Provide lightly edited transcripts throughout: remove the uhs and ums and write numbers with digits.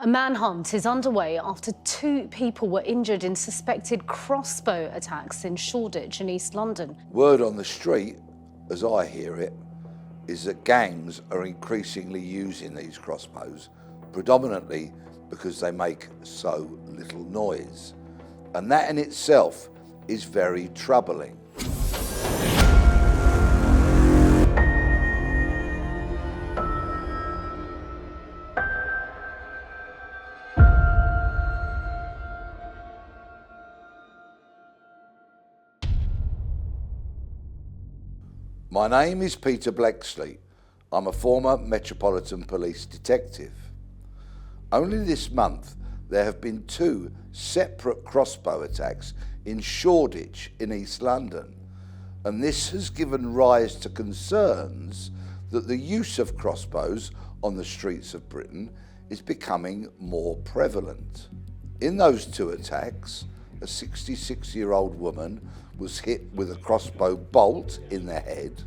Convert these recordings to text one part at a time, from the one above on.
A manhunt is underway after 2 people were injured in suspected crossbow attacks in Shoreditch in East London. Word on the street, as I hear it, is that gangs are increasingly using these crossbows, predominantly because they make so little noise. And that in itself is very troubling. My name is Peter Bleksley. I'm a former Metropolitan Police detective. Only this month there have been 2 separate crossbow attacks in Shoreditch in East London, and this has given rise to concerns that the use of crossbows on the streets of Britain is becoming more prevalent. In those 2 attacks, a 66-year-old woman was hit with a crossbow bolt in the head,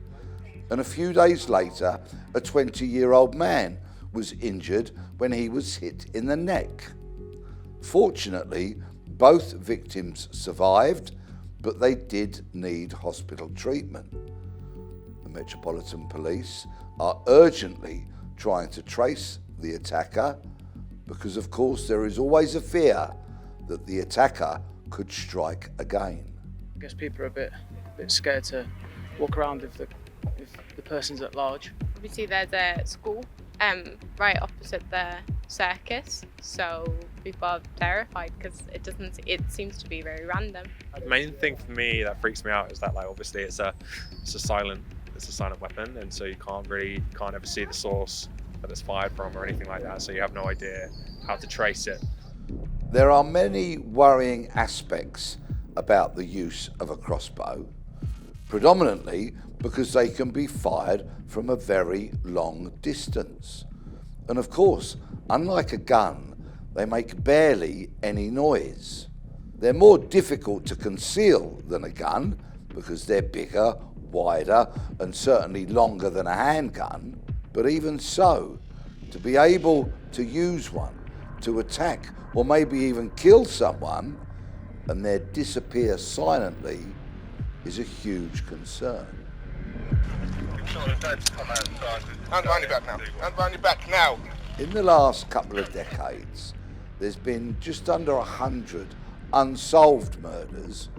and a few days later, a 20-year-old man was injured when he was hit in the neck. Fortunately, both victims survived, but they did need hospital treatment. The Metropolitan Police are urgently trying to trace the attacker because, of course, there is always a fear that the attacker could strike again. I guess people are a bit scared to walk around if the person's at large. Obviously there's a school right opposite the circus, so people are terrified because it seems to be very random. The main thing for me that freaks me out is that, like, obviously it's a silent weapon, and so you can't ever see the source that it's fired from or anything like that, so you have no idea how to trace it. There are many worrying aspects about the use of a crossbow, predominantly because they can be fired from a very long distance. And of course, unlike a gun, they make barely any noise. They're more difficult to conceal than a gun because they're bigger, wider, and certainly longer than a handgun. But even so, to be able to use one to attack or maybe even kill someone and then disappear silently is a huge concern. Hand behind your back now. Hand behind your back now. In the last couple of decades, there's been just under 100 unsolved murders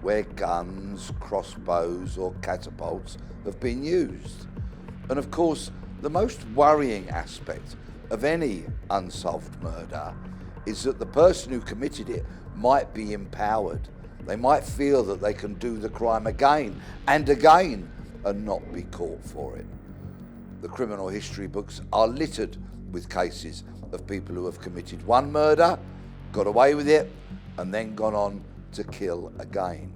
where guns, crossbows or catapults have been used. And of course, the most worrying aspect of any unsolved murder is that the person who committed it might be empowered. They might feel that they can do the crime again and again and not be caught for it. The criminal history books are littered with cases of people who have committed one murder, got away with it, and then gone on to kill again.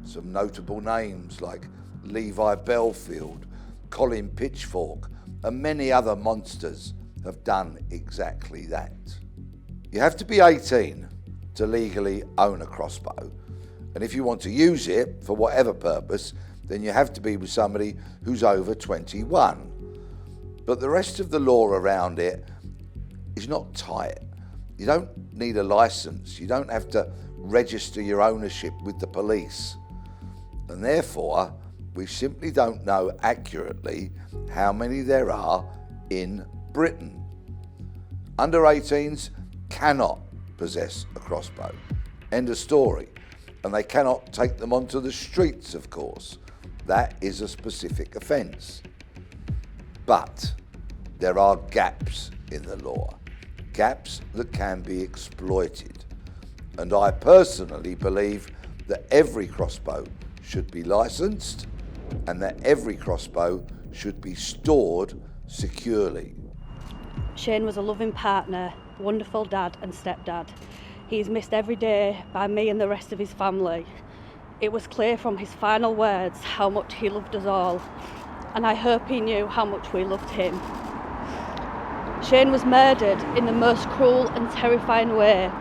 Some notable names like Levi Belfield, Colin Pitchfork, and many other monsters have done exactly that. You have to be 18 to legally own a crossbow, and if you want to use it for whatever purpose, then you have to be with somebody who's over 21. But the rest of the law around it is not tight. You don't need a license. You don't have to register your ownership with the police. And therefore, we simply don't know accurately how many there are in Britain. Under 18s cannot possess a crossbow. End of story. And they cannot take them onto the streets, of course. That is a specific offence. But there are gaps in the law, gaps that can be exploited. And I personally believe that every crossbow should be licensed and that every crossbow should be stored securely. Shane was a loving partner, wonderful dad and stepdad. He's missed every day by me and the rest of his family. It was clear from his final words how much he loved us all, and I hope he knew how much we loved him. Shane was murdered in the most cruel and terrifying way.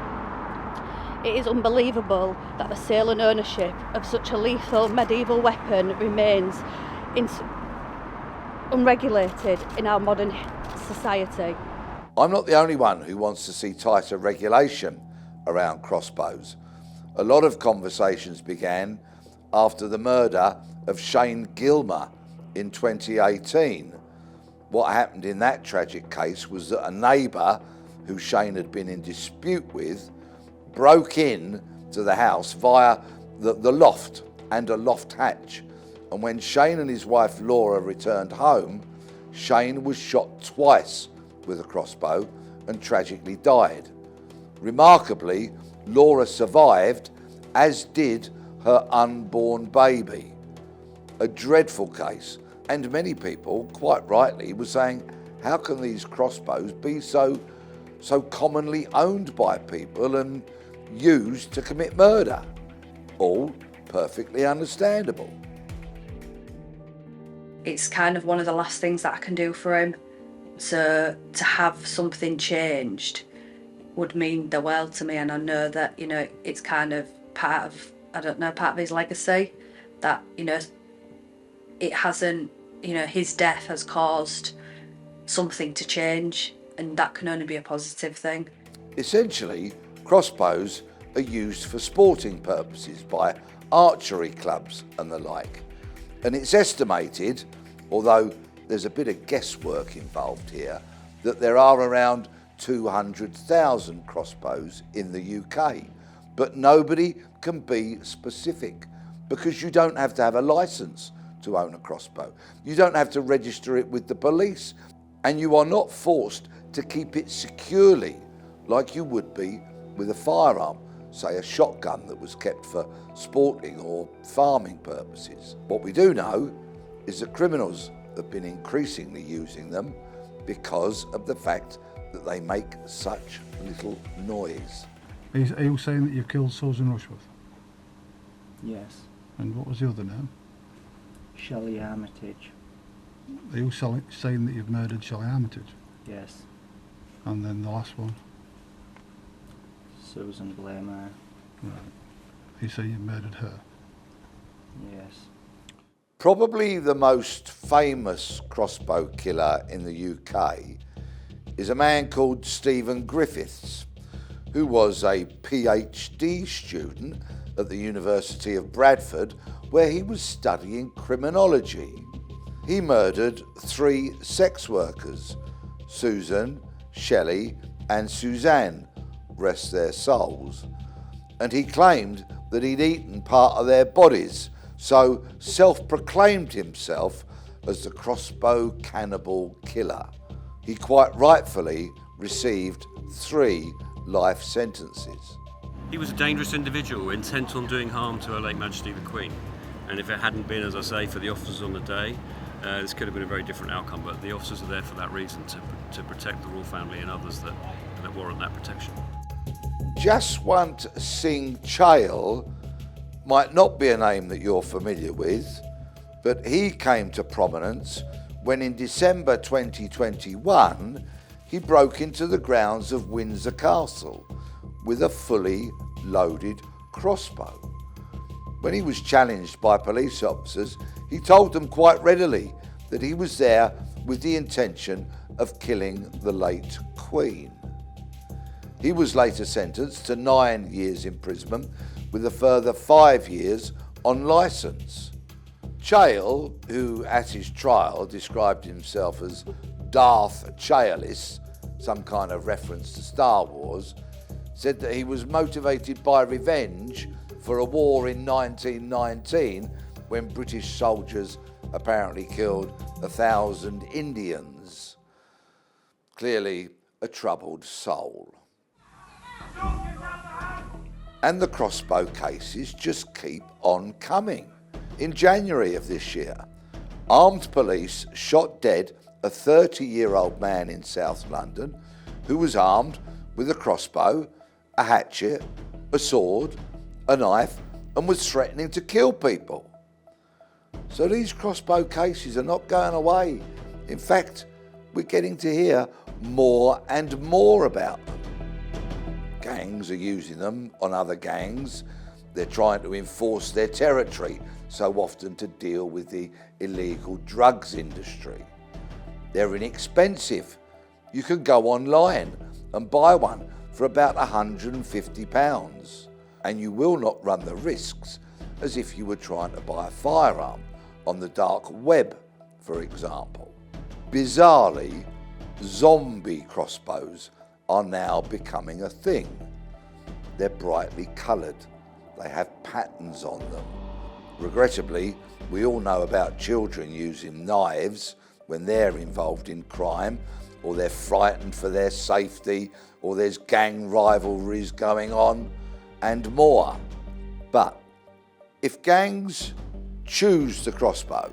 It is unbelievable that the sale and ownership of such a lethal medieval weapon remains unregulated in our modern society. I'm not the only one who wants to see tighter regulation around crossbows. A lot of conversations began after the murder of Shane Gilmer in 2018. What happened in that tragic case was that a neighbour who Shane had been in dispute with broke in to the house via the loft and a loft hatch. And when Shane and his wife Laura returned home, Shane was shot twice with a crossbow and tragically died. Remarkably, Laura survived, as did her unborn baby. A dreadful case, and many people, quite rightly, were saying, how can these crossbows be so commonly owned by people and used to commit murder? All perfectly understandable. It's kind of one of the last things that I can do for him. So to have something changed would mean the world to me, and I know that, you know, it's kind of part of his legacy, that, you know, it hasn't, you know, his death has caused something to change, and that can only be a positive thing. Essentially, crossbows are used for sporting purposes by archery clubs and the like. And it's estimated, although there's a bit of guesswork involved here, that there are around 200,000 crossbows in the UK. But nobody can be specific, because you don't have to have a licence to own a crossbow. You don't have to register it with the police, and you are not forced to keep it securely like you would be with a firearm, say a shotgun that was kept for sporting or farming purposes. What we do know is that criminals have been increasingly using them because of the fact that they make such little noise. Are you saying that you killed Susan Rushworth? Yes. And what was the other name? Shelley Armitage. Are you saying that you've murdered Shelley Armitage? Yes. And then the last one? Susan Blamer. Right. You say you murdered her? Yes. Probably the most famous crossbow killer in the UK is a man called Stephen Griffiths, who was a PhD student at the University of Bradford, where he was studying criminology. He murdered 3 sex workers, Susan, Shelley and Suzanne, rest their souls, and he claimed that he'd eaten part of their bodies, so self-proclaimed himself as the Crossbow Cannibal Killer. He quite rightfully received 3 life sentences. He was a dangerous individual, intent on doing harm to Her late Majesty the Queen. And if it hadn't been, as I say, for the officers on the day, this could have been a very different outcome. But the officers are there for that reason, to protect the royal family and others that warrant that protection. Jaswant Singh Chahal might not be a name that you're familiar with, but he came to prominence when in December 2021 he broke into the grounds of Windsor Castle with a fully loaded crossbow. When he was challenged by police officers, he told them quite readily that he was there with the intention of killing the late Queen. He was later sentenced to 9 years imprisonment with a further 5 years on licence. Chahal, who at his trial described himself as Darth Chahalis, some kind of reference to Star Wars, said that he was motivated by revenge for a war in 1919 when British soldiers apparently killed 1,000 Indians. Clearly a troubled soul. And the crossbow cases just keep on coming. In January of this year, armed police shot dead a 30-year-old man in South London who was armed with a crossbow, a hatchet, a sword, a knife, and was threatening to kill people. So these crossbow cases are not going away. In fact, we're getting to hear more and more about them. Gangs are using them on other gangs. They're trying to enforce their territory, so often to deal with the illegal drugs industry. They're inexpensive. you can go online and buy one for about £150, and you will not run the risks as if you were trying to buy a firearm on the dark web, for example. Bizarrely, zombie crossbows are now becoming a thing. They're brightly coloured, they have patterns on them. Regrettably, we all know about children using knives when they're involved in crime, or they're frightened for their safety, or there's gang rivalries going on, and more. But if gangs choose the crossbow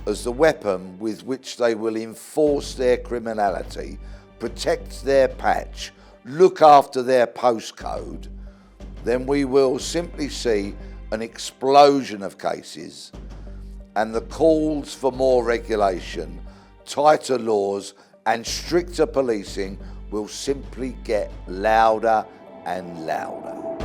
as the weapon with which they will enforce their criminality, protect their patch, look after their postcode, then we will simply see an explosion of cases, and the calls for more regulation, tighter laws and stricter policing will simply get louder and louder.